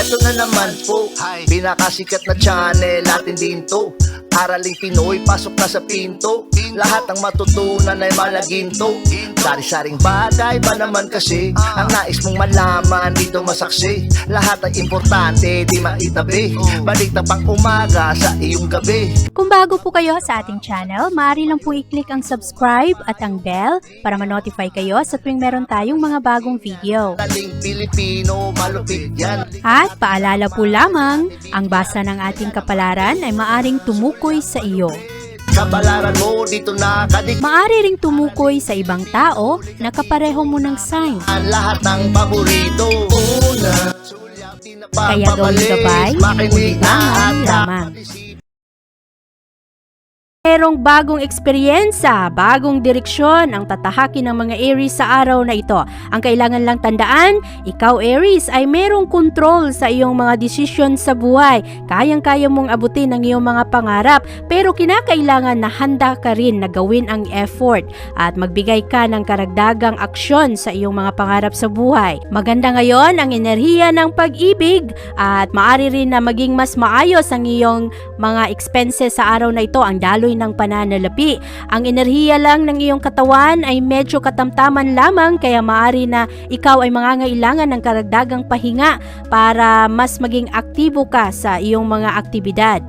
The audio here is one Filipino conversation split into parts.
Eto na naman po, pinakasikat na channel natin din to. Araling Pinoy, pasok na sa pinto. Lahat ng matutunan ay malaginto. Sari-saring bagay ba naman kasi ang nais mong malaman dito masaksi. Lahat ay importante, di maitabi. Balik na pang umaga sa iyong gabi. Kung bago po kayo sa ating channel, maaari lang po i-click ang subscribe at ang bell para ma-notify kayo sa tuwing meron tayong mga bagong video. Taling Pilipino, malupit yan. At paalala po lamang, ang basa ng ating kapalaran ay maaring tumukoy sa iyo. Kapalaran mo dito nakadik. Maaari ring tumukoy sa ibang tao na kapareho mo ng sign. Lahat ng paborito. Una, Kaya gawing gabay, makinig libangan lamang. Merong bagong eksperyensya, bagong direksyon ang tatahakin ng mga Aries sa araw na ito. Ang kailangan lang tandaan, ikaw Aries ay merong control sa iyong mga desisyon sa buhay. Kayang-kaya mong abutin ang iyong mga pangarap, pero kinakailangan na handa ka rin na gawin ang effort at magbigay ka ng karagdagang aksyon sa iyong mga pangarap sa buhay. Maganda ngayon ang enerhiya ng pag-ibig at maaari rin na maging mas maayos ang iyong mga expenses sa araw na ito, ang daloy ng pananalapi. Ang enerhiya lang ng iyong katawan ay medyo katamtaman lamang, kaya maaari na ikaw ay mangangailangan ng karagdagang pahinga para mas maging aktibo ka sa iyong mga aktibidad.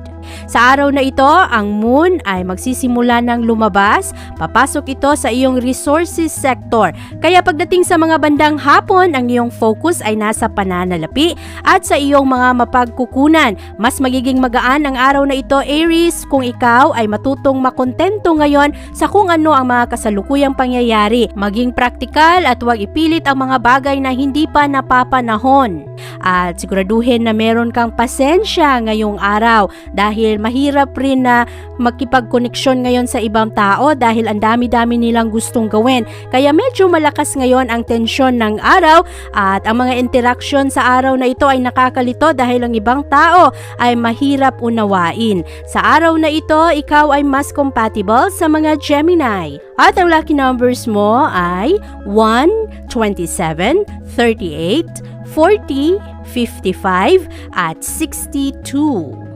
Sa araw na ito, ang moon ay magsisimula ng lumabas. Papasok ito sa iyong resources sector. Kaya pagdating sa mga bandang hapon, ang iyong focus ay nasa pananalapi at sa iyong mga mapagkukunan. Mas magiging magaan ang araw na ito, Aries, kung ikaw ay matutong makontento ngayon sa kung ano ang mga kasalukuyang pangyayari. Maging praktikal at huwag ipilit ang mga bagay na hindi pa napapanahon. At siguraduhin na meron kang pasensya ngayong araw dahil mahirap rin na makipagkoneksyon ngayon sa ibang tao dahil ang dami-dami nilang gustong gawin. Kaya medyo malakas ngayon ang tensyon ng araw at ang mga interaksyon sa araw na ito ay nakakalito dahil ang ibang tao ay mahirap unawain. Sa araw na ito, ikaw ay mas compatible sa mga Gemini. At ang lucky numbers mo ay 1, 27, 38, 40, 55 at 62.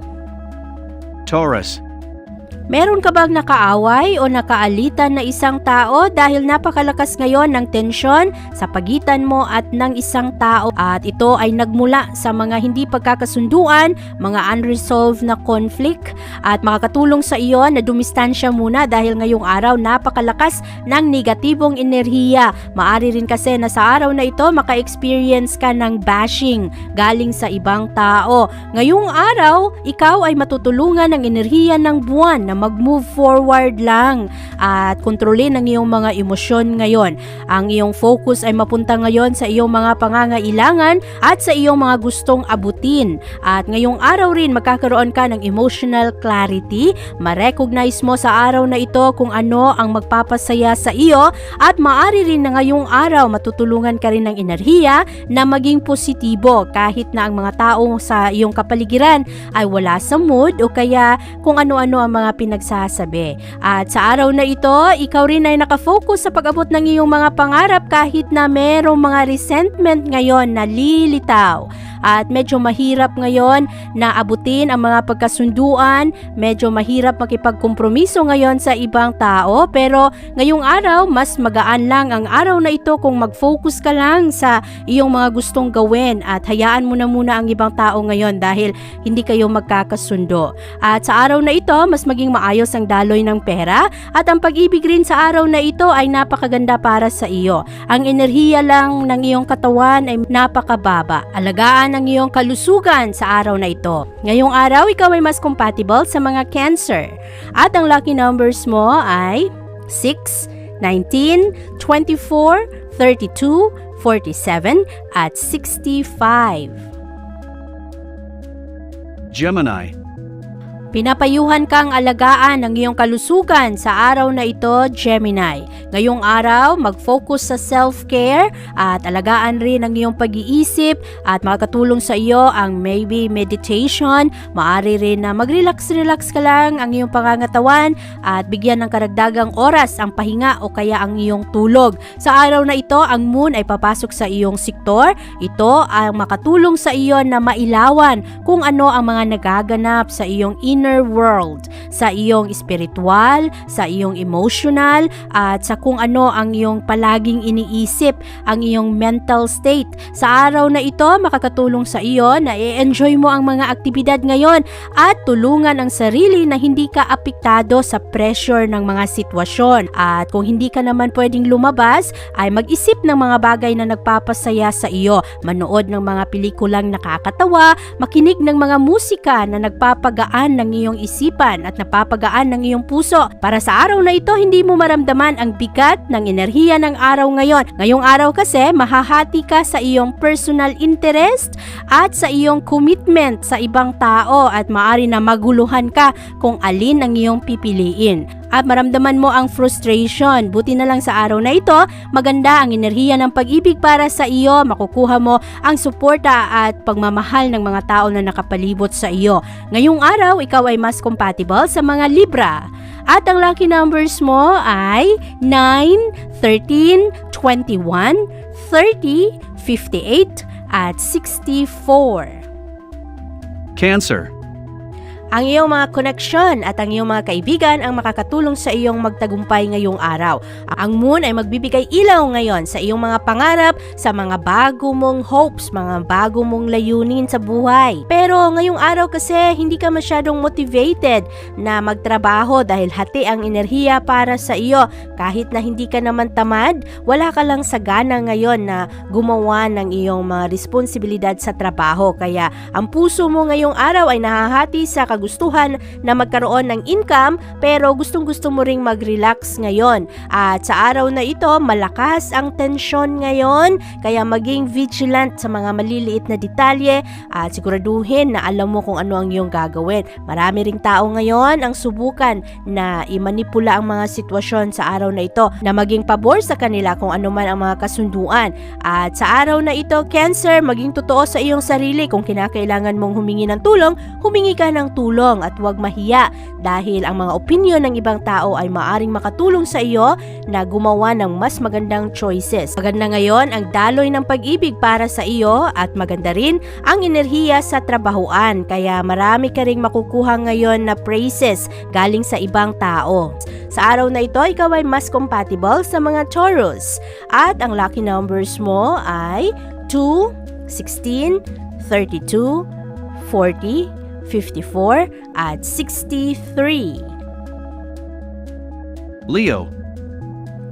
Taurus. Meron ka bang nakaaway o nakaalitan na isang tao dahil napakalakas ngayon ng tensyon sa pagitan mo at ng isang tao at ito ay nagmula sa mga hindi pagkakasunduan, mga unresolved na conflict at makakatulong sa iyo na dumistansya muna dahil ngayong araw napakalakas ng negatibong enerhiya. Maari rin kasi na sa araw na ito maka-experience ka ng bashing galing sa ibang tao. Ngayong araw, ikaw ay matutulungan ng enerhiya ng buwan na mag-move forward lang at kontrolin ang iyong mga emosyon ngayon. Ang iyong focus ay mapunta ngayon sa iyong mga pangangailangan at sa iyong mga gustong abutin. At ngayong araw rin magkakaroon ka ng emotional clarity. Ma-recognize mo sa araw na ito kung ano ang magpapasaya sa iyo at maaari rin na ngayong araw matutulungan ka rin ng enerhiya na maging positibo kahit na ang mga tao sa iyong kapaligiran ay wala sa mood o kaya kung ano-ano ang mga pinagsasabi. At sa araw na ito, ikaw rin ay nakafocus sa pag-abot ng iyong mga pangarap kahit na merong mga resentment ngayon na lilitaw. At medyo mahirap ngayon na abutin ang mga pagkasunduan, medyo mahirap makipagkompromiso ngayon sa ibang tao, pero ngayong araw, mas magaan lang ang araw na ito kung mag-focus ka lang sa iyong mga gustong gawin at hayaan mo na muna ang ibang tao ngayon dahil hindi kayo magkakasundo. At sa araw na ito, mas maging maayos ang daloy ng pera at ang pag-ibig rin sa araw na ito ay napakaganda para sa iyo. Ang enerhiya lang ng iyong katawan ay napakababa. Alagaan ang iyong kalusugan sa araw na ito. Ngayong araw, ikaw ay mas compatible sa mga Cancer. At ang lucky numbers mo ay 6, 19, 24, 32, 47 at 65. Gemini. Pinapayuhan kang alagaan ang iyong kalusugan sa araw na ito, Gemini. Ngayong araw, mag-focus sa self-care at alagaan rin ang iyong pag-iisip at makakatulong sa iyo ang maybe meditation. Maaari rin na mag-relax ka lang ang iyong pangangatawan at bigyan ng karagdagang oras ang pahinga o kaya ang iyong tulog. Sa araw na ito, ang moon ay papasok sa iyong sektor. Ito ang makatulong sa iyo na mailawan kung ano ang mga nagaganap sa iyong inner world, sa iyong spiritual, sa iyong emotional, at sa kung ano ang iyong palaging iniisip, ang iyong mental state. Sa araw na ito, makakatulong sa iyo na i-enjoy mo ang mga aktibidad ngayon at tulungan ang sarili na hindi ka apektado sa pressure ng mga sitwasyon. At kung hindi ka naman pwedeng lumabas, ay mag-isip ng mga bagay na nagpapasaya sa iyo. Manood ng mga pelikulang nakakatawa, makinig ng mga musika na nagpapagaan ng iyong isipan at napapagaan ng iyong puso. Para sa araw na ito, hindi mo maramdaman ang bigat ng enerhiya ng araw ngayon. Ngayong araw kasi, mahahati ka sa iyong personal interest at sa iyong commitment sa ibang tao at maaari na maguluhan ka kung alin ang iyong pipiliin. At maramdaman mo ang frustration. Buti na lang sa araw na ito, maganda ang enerhiya ng pag-ibig para sa iyo. Makukuha mo ang suporta at pagmamahal ng mga tao na nakapalibot sa iyo. Ngayong araw, ikaw ay mas compatible sa mga Libra. At ang lucky numbers mo ay 9, 13, 21, 30, 58, at 64. Cancer. Ang iyong mga koneksyon at ang iyong mga kaibigan ang makakatulong sa iyong magtagumpay ngayong araw. Ang moon ay magbibigay ilaw ngayon sa iyong mga pangarap, sa mga bago mong hopes, mga bago mong layunin sa buhay. Pero ngayong araw kasi hindi ka masyadong motivated na magtrabaho dahil hati ang enerhiya para sa iyo. Kahit na hindi ka naman tamad, wala ka lang sagana ngayon na gumawa ng iyong mga responsibilidad sa trabaho. Kaya ang puso mo ngayong araw ay nahahati sa kagustuhan na magkaroon ng income pero gustong-gusto mo ring mag-relax ngayon. At sa araw na ito, malakas ang tensyon ngayon kaya maging vigilant sa mga maliliit na detalye at siguraduhin na alam mo kung ano ang iyong gagawin. Marami ring tao ngayon ang subukan na imanipula ang mga sitwasyon sa araw na ito na maging pabor sa kanila kung ano man ang mga kasunduan. At sa araw na ito, Cancer, maging totoo sa iyong sarili. Kung kinakailangan mong humingi ng tulong, humingi ka ng tulong at huwag mahiya dahil ang mga opinyon ng ibang tao ay maaring makatulong sa iyo na gumawa ng mas magandang choices. Maganda ngayon ang daloy ng pag-ibig para sa iyo at maganda rin ang enerhiya sa trabahuan kaya marami ka ring makukuha ngayon na praises galing sa ibang tao. Sa araw na ito, ikaw ay mas compatible sa mga Taurus at ang lucky numbers mo ay 2, 16, 32, 40, 54, at 63. Leo.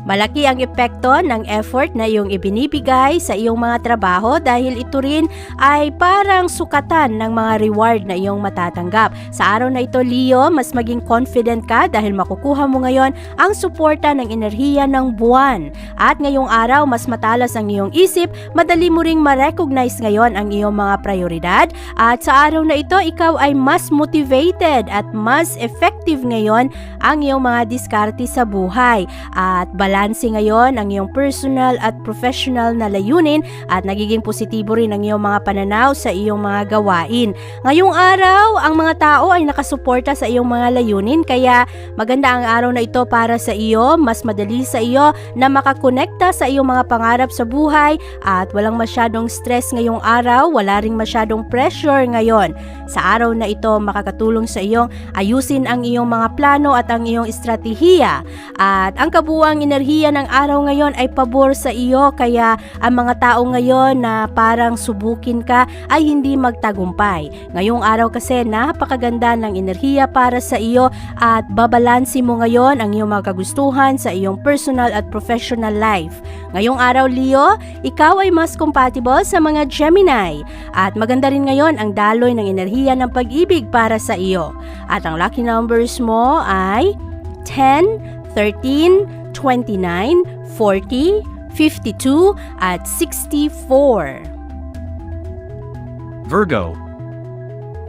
Malaki ang epekto ng effort na iyong ibinibigay sa iyong mga trabaho dahil ito rin ay parang sukatan ng mga reward na iyong matatanggap. Sa araw na ito, Leo, mas maging confident ka dahil makukuha mo ngayon ang suporta ng enerhiya ng buwan. At ngayong araw, mas matalas ang iyong isip, madali mo ring ma-recognize ngayon ang iyong mga prioridad. At sa araw na ito, ikaw ay mas motivated at mas effective ngayon ang iyong mga diskarte sa buhay. At balanse ngayon ang iyong personal at professional na layunin at nagiging positibo rin ang iyong mga pananaw sa iyong mga gawain. Ngayong araw, ang mga tao ay nakasuporta sa iyong mga layunin kaya maganda ang araw na ito para sa iyo. Mas madali sa iyo na makakonekta sa iyong mga pangarap sa buhay at walang masyadong stress ngayong araw, wala ring masyadong pressure ngayon. Sa araw na ito, makakatulong sa iyong ayusin ang iyong mga plano at ang iyong estratehiya at ang kabuuang enerhiya ng araw ngayon ay pabor sa iyo kaya ang mga tao ngayon na parang subukin ka ay hindi magtagumpay. Ngayong araw kasi napakaganda ng enerhiya para sa iyo at babalansi mo ngayon ang iyong mga kagustuhan sa iyong personal at professional life. Ngayong araw, Leo, ikaw ay mas compatible sa mga Gemini at maganda rin ngayon ang daloy ng enerhiya ng pag-ibig para sa iyo. At ang lucky numbers mo ay 10, 13, 29, 40, 52, at 64. Virgo.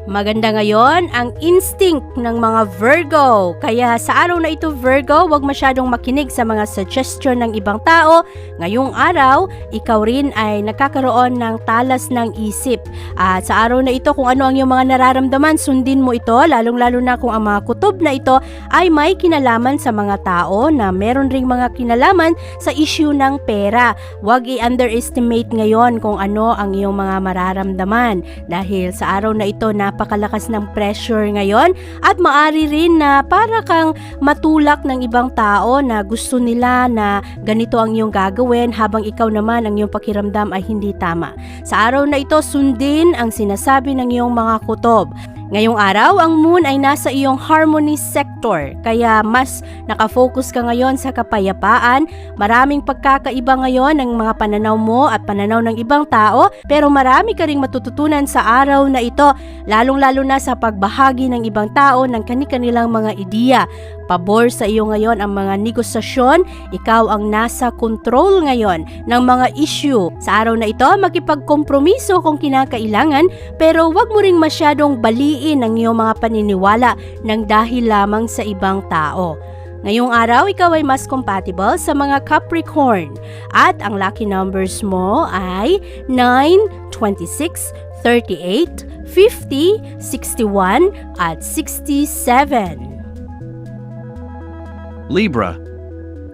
Maganda ngayon ang instinct ng mga Virgo. Kaya sa araw na ito Virgo, huwag masyadong makinig sa mga suggestion ng ibang tao. Ngayong araw, ikaw rin ay nakakaroon ng talas ng isip. At sa araw na ito, kung ano ang iyong mga nararamdaman, sundin mo ito, lalong-lalo na kung ang mga kutob na ito ay may kinalaman sa mga tao na meron ring mga kinalaman sa issue ng pera. Huwag i-underestimate ngayon kung ano ang iyong mga mararamdaman. Dahil sa araw na ito, napakalakas ng pressure ngayon at maari rin na para kang matulak ng ibang tao na gusto nila na ganito ang iyong gagawin habang ikaw naman ang iyong pakiramdam ay hindi tama. Sa araw na ito, sundin ang sinasabi ng iyong mga kutob. Ngayong araw, ang moon ay nasa iyong harmony sector, kaya mas nakafocus ka ngayon sa kapayapaan. Maraming pagkakaiba ngayon ng mga pananaw mo at pananaw ng ibang tao, pero marami ka ring matututunan sa araw na ito, lalong-lalo na sa pagbahagi ng ibang tao ng kani-kanilang mga ideya. Pabor sa iyo ngayon ang mga negosasyon, ikaw ang nasa control ngayon ng mga issue. Sa araw na ito, makipagkompromiso kung kinakailangan, pero wag mo ring masyadong baliin ang iyong mga paniniwala ng dahil lamang sa ibang tao. Ngayong araw, ikaw ay mas compatible sa mga Capricorn at ang lucky numbers mo ay 9, 26, 38, 50, 61 at 67. Libra.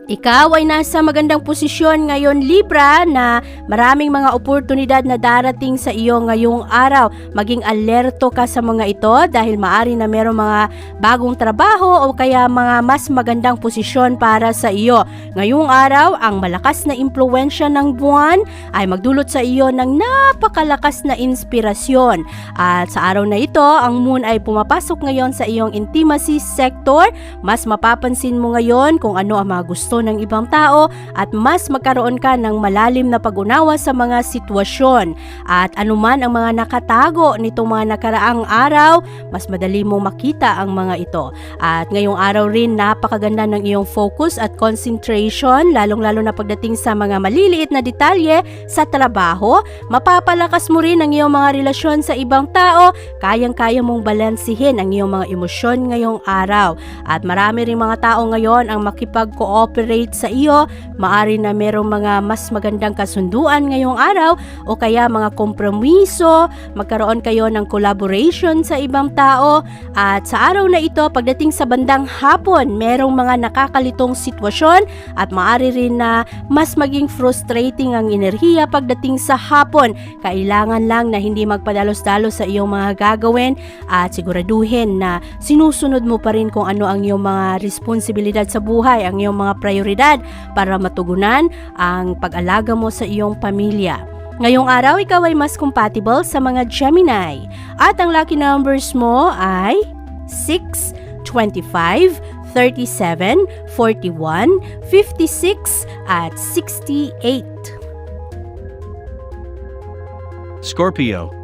Ikaw ay nasa magandang posisyon ngayon Libra na maraming mga oportunidad na darating sa iyo ngayong araw. Maging alerto ka sa mga ito dahil maari na merong mga bagong trabaho o kaya mga mas magandang posisyon para sa iyo. Ngayong araw, ang malakas na impluwensya ng buwan ay magdulot sa iyo ng napakalakas na inspirasyon. At sa araw na ito, ang moon ay pumapasok ngayon sa iyong intimacy sector. Mas mapapansin mo ngayon kung ano ang mga gusto ng ibang tao at mas magkaroon ka ng malalim na pag-unawa sa mga sitwasyon. At anuman ang mga nakatago nitong mga nakaraang araw, mas madali mong makita ang mga ito. At ngayong araw rin, napakaganda ng iyong focus at concentration, lalong-lalo na pagdating sa mga maliliit na detalye sa trabaho. Mapapalakas mo rin ang iyong mga relasyon sa ibang tao, kayang-kaya mong balansihin ang iyong mga emosyon ngayong araw. At marami rin mga tao ngayon ang makipag-cooperate sa iyo, maari na merong mga mas magandang kasunduan ngayong araw o kaya mga kompromiso, magkaroon kayo ng collaboration sa ibang tao. At sa araw na ito, pagdating sa bandang hapon, merong mga nakakalitong sitwasyon at maari rin na mas maging frustrating ang enerhiya pagdating sa hapon. Kailangan lang na hindi magpadalos-dalos sa iyong mga gagawin at siguraduhin na sinusunod mo pa rin kung ano ang iyong mga responsibilidad sa buhay, ang iyong mga prioridad para matugunan ang pag-alaga mo sa iyong pamilya. Ngayong araw, ikaw ay mas compatible sa mga Gemini at ang lucky numbers mo ay 6, 25, 37, 41, 56 at 68. Scorpio.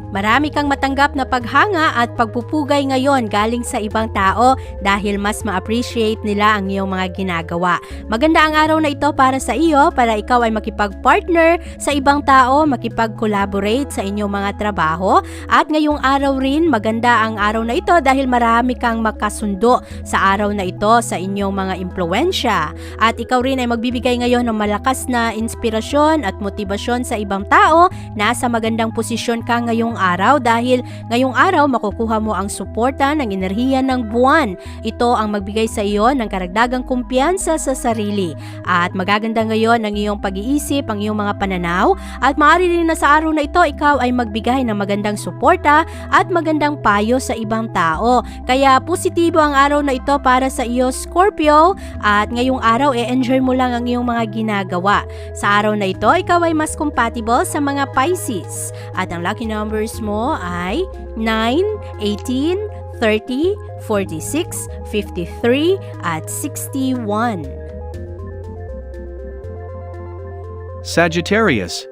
Marami kang matanggap na paghanga at pagpupugay ngayon galing sa ibang tao dahil mas ma-appreciate nila ang iyong mga ginagawa. Maganda ang araw na ito para sa iyo, para ikaw ay makipag-partner sa ibang tao, makipag-collaborate sa inyong mga trabaho. At ngayong araw rin, maganda ang araw na ito dahil marami kang makasundo sa araw na ito sa inyong mga impluwensya. At ikaw rin ay magbibigay ngayon ng malakas na inspirasyon at motibasyon sa ibang tao. Nasa magandang posisyon ka ngayong araw dahil ngayong araw makukuha mo ang suporta ng enerhiya ng buwan. Ito ang magbigay sa iyo ng karagdagang kumpiyansa sa sarili. At magaganda ngayon ang iyong pag-iisip, ang iyong mga pananaw at maaari rin na sa araw na ito ikaw ay magbigay ng magandang suporta at magandang payo sa ibang tao. Kaya positibo ang araw na ito para sa iyo Scorpio at ngayong araw enjoy mo lang ang iyong mga ginagawa. Sa araw na ito ikaw ay mas compatible sa mga Pisces at ang lucky numbers mo ay 9, 18, 30, 46, 53 at 61. Sagittarius.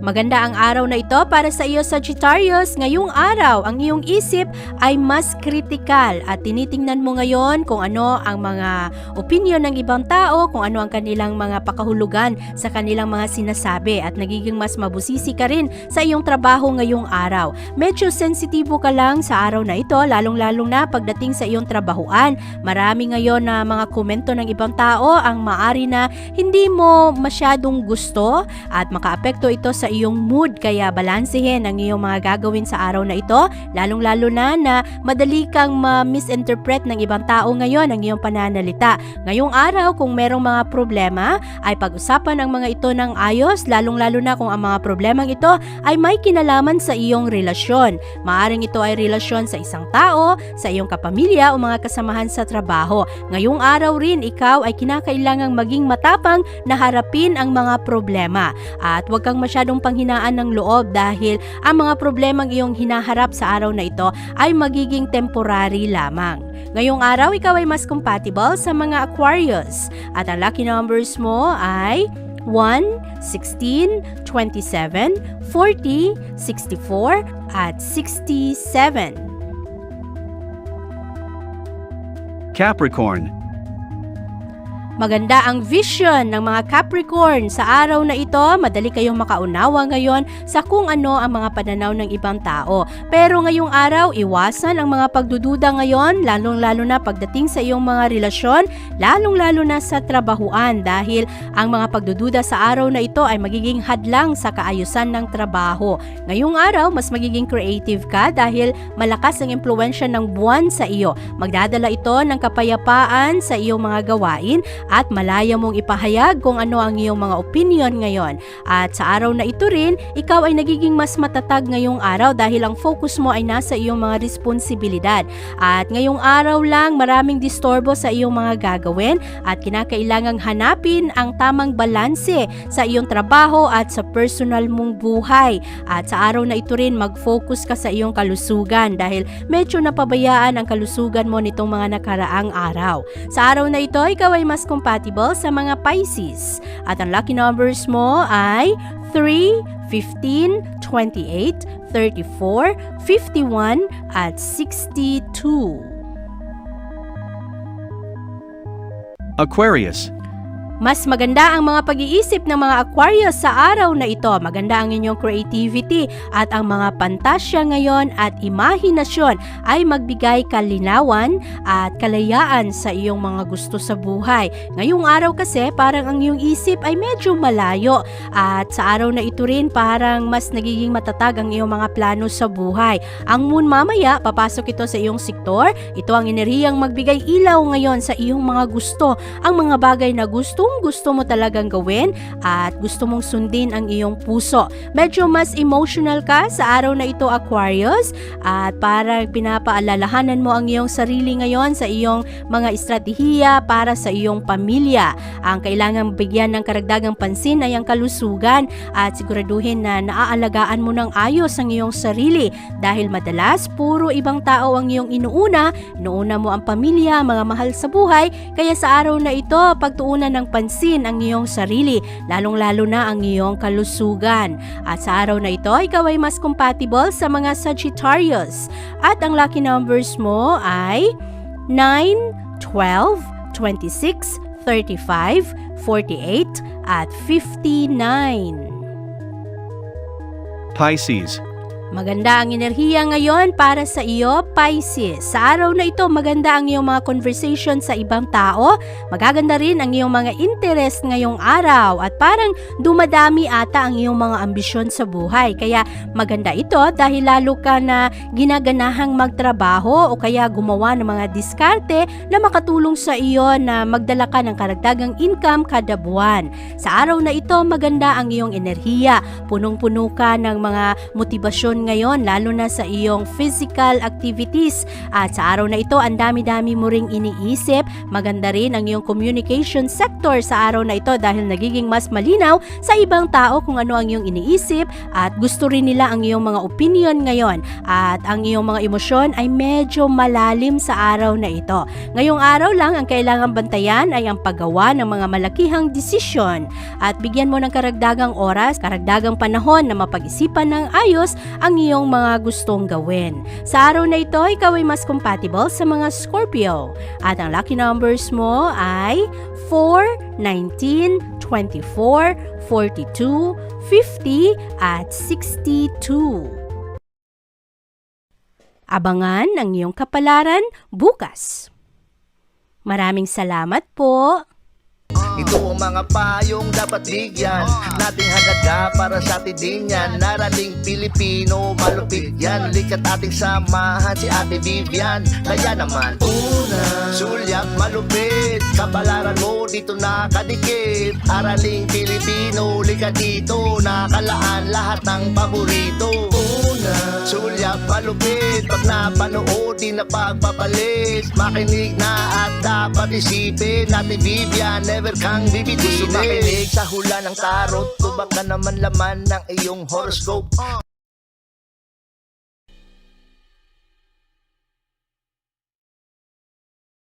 Maganda ang araw na ito para sa iyo, Sagittarius. Ngayong araw, ang iyong isip ay mas kritikal at tinitingnan mo ngayon kung ano ang mga opinion ng ibang tao, kung ano ang kanilang mga pakahulugan sa kanilang mga sinasabi at nagiging mas mabusisi ka rin sa iyong trabaho ngayong araw. Medyo sensitibo ka lang sa araw na ito, lalong-lalong na pagdating sa iyong trabahuan. Marami ngayon na mga komento ng ibang tao ang maari na hindi mo masyadong gusto at makaapekto ito sa iyong mood, kaya balansehin ang iyong mga gagawin sa araw na ito, lalong-lalo na madali kang ma-misinterpret ng ibang tao ngayon ang iyong pananalita. Ngayong araw, kung merong mga problema, ay pag-usapan ang mga ito ng ayos, lalong-lalo na kung ang mga problemang ito ay may kinalaman sa iyong relasyon. Maaring ito ay relasyon sa isang tao, sa iyong kapamilya o mga kasamahan sa trabaho. Ngayong araw rin, ikaw ay kinakailangang maging matapang na harapin ang mga problema at huwag kang masyadong panghinaan ng loob dahil ang mga problemang iyong hinaharap sa araw na ito ay magiging temporary lamang. Ngayong araw, ikaw ay mas compatible sa mga Aquarius at ang lucky numbers mo ay 1, 16, 27, 40, 64 at 67. Capricorn. Maganda ang vision ng mga Capricorn sa araw na ito. Madali kayong makaunawa ngayon sa kung ano ang mga pananaw ng ibang tao. Pero ngayong araw, iwasan ang mga pagdududa ngayon, lalong-lalo na pagdating sa iyong mga relasyon, lalong-lalo na sa trabahuan dahil ang mga pagdududa sa araw na ito ay magiging hadlang sa kaayusan ng trabaho. Ngayong araw, mas magiging creative ka dahil malakas ang impluwensya ng buwan sa iyo. Magdadala ito ng kapayapaan sa iyong mga gawain at malaya mong ipahayag kung ano ang iyong mga opinion ngayon. At sa araw na ito rin, ikaw ay nagiging mas matatag ngayong araw dahil ang focus mo ay nasa iyong mga responsibilidad. At ngayong araw lang, maraming disturbo sa iyong mga gagawin at kinakailangang hanapin ang tamang balanse sa iyong trabaho at sa personal mong buhay. At sa araw na ito rin, mag-focus ka sa iyong kalusugan dahil medyo napabayaan ang kalusugan mo nitong mga nakaraang araw. Sa araw na ito, ikaw ay mas compatible sa mga Pisces. At ang lucky numbers mo ay 3, 15, 28, 34, 51 at 62. Aquarius. Mas maganda ang mga pag-iisip ng mga Aquarius sa araw na ito. Maganda ang inyong creativity at ang mga pantasya ngayon at imahinasyon ay magbigay kalinawan at kalayaan sa iyong mga gusto sa buhay. Ngayong araw kasi parang ang iyong isip ay medyo malayo at sa araw na ito rin parang mas nagiging matatag ang iyong mga plano sa buhay. Ang moon mamaya, papasok ito sa iyong sektor. Ito ang enerhiyang magbigay ilaw ngayon sa iyong mga gusto. Ang mga bagay na gusto mo talagang gawin at gusto mong sundin ang iyong puso. Medyo mas emotional ka sa araw na ito, Aquarius, at parang pinapaalalahanan mo ang iyong sarili ngayon sa iyong mga estratehiya para sa iyong pamilya. Ang kailangang bigyan ng karagdagang pansin ay ang kalusugan at siguraduhin na naaalagaan mo ng ayos ang iyong sarili dahil madalas puro ibang tao ang iyong inuuna mo ang pamilya, mga mahal sa buhay, kaya sa araw na ito, pagtuunan ng pansin ang iyong sarili, lalong-lalo na ang iyong kalusugan. At sa araw na ito, ikaw ay mas compatible sa mga Sagittarius. At ang lucky numbers mo ay 9, 12, 26, 35, 48, at 59. Pisces. Maganda ang enerhiya ngayon para sa iyo, Pisces. Sa araw na ito, maganda ang iyong mga conversation sa ibang tao. Magaganda rin ang iyong mga interest ngayong araw at parang dumadami ata ang iyong mga ambisyon sa buhay. Kaya maganda ito dahil lalo ka na ginaganahang magtrabaho o kaya gumawa ng mga diskarte na makatulong sa iyo na magdala ka ng karagdagang income kada buwan. Sa araw na ito, maganda ang iyong enerhiya. Punong-puno ka ng mga motibasyon ngayon, lalo na sa iyong physical activity activities. At sa araw na ito, ang dami-dami mo ring iniisip. Maganda rin ang iyong communication sector sa araw na ito dahil nagiging mas malinaw sa ibang tao kung ano ang iyong iniisip at gusto rin nila ang iyong mga opinion ngayon. At ang iyong mga emosyon ay medyo malalim sa araw na ito. Ngayong araw lang, ang kailangang bantayan ay ang paggawa ng mga malakihang desisyon at bigyan mo ng karagdagang oras, karagdagang panahon na mapag-isipan ng ayos ang iyong mga gustong gawin. Sa araw na ito, ikaw ay mas compatible sa mga Scorpio. At ang lucky numbers mo ay 4, 19, 24, 42, 50 at 62. Abangan ang iyong kapalaran bukas. Maraming salamat po. Ito ang mga payong dapat bigyan nating halaga para sa atin din yan. Narating Pilipino, malupit yan. Likat ating samahan si Ate Vivian. Kaya naman, una, sulyap malupit. Kapalaran mo dito nakadikit. Araling Pilipino, likat dito. Nakalaan lahat ng paborito. Una, sulyap malupit. Pag napanood, di na pagpapalit. Makinig na at dapat isipin. Ate Vivian, never kang bibitinin. Gusto makinig sa hula ng tarot. Tubag ka naman laman ng iyong horoscope.